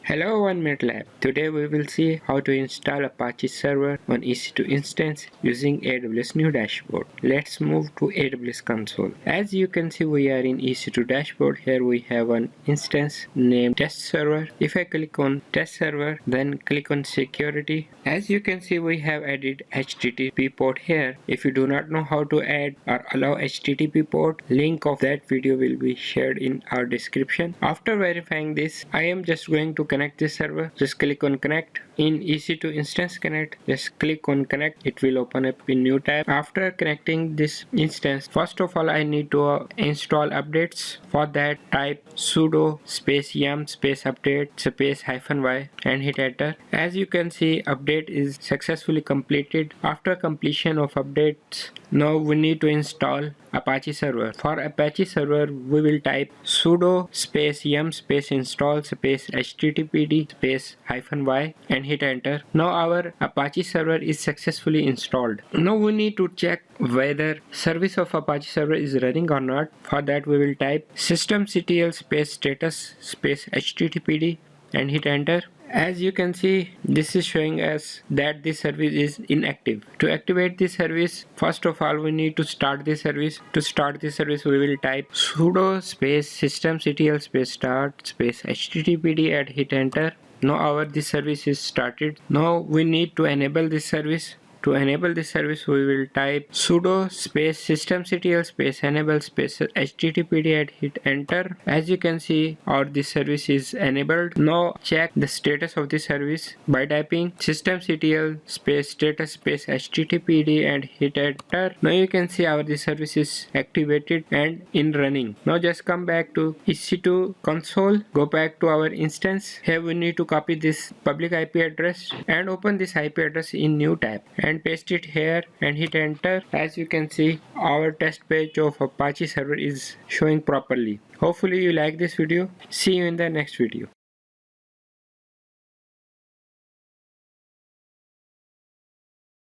Hello OneMinuteLab. Today we will see how to install Apache server on EC2 instance using AWS new dashboard. Let's move to AWS Console. As you can see, we are in EC2 dashboard. Here we have an instance named test server. If I click on test server, then click on security. As you can see, we have added HTTP port here. If you do not know how to add or allow HTTP port, link of that video will be shared in our description. After verifying this, I am just going to connect this server. Just click on connect. In EC2 instance connect, just click on connect. It will open up a new tab. After connecting this instance, first of all I need to install updates. For that, type sudo space yum space update space -y and hit enter. As you can see, update is successfully completed. After completion of updates, now we need to install Apache server. For Apache server, we will type sudo space yum space install space httpd space -y and hit enter. Now our Apache server is successfully installed. Now we need to check whether service of Apache server is running or not. For that, we will type systemctl space status space httpd and hit enter. As you can see, this is showing us that this service is inactive. To activate this service, first of all we need to start this service. To start this service, we will type sudo space systemctl space start space httpd and hit enter. Now this service is started. Now we need to enable this service. To enable this service, we will type sudo space systemctl space enable space httpd and hit enter. As you can see, this service is enabled. Now check the status of this service by typing systemctl space status space httpd and hit enter. Now you can see this service is activated and in running. Now just come back to EC2 console, go back to our instance. Here we need to copy this public IP address and open this IP address in new tab and paste it here and hit enter. As you can see, our test page of Apache server is showing properly. Hopefully you like this video. See you in the next video.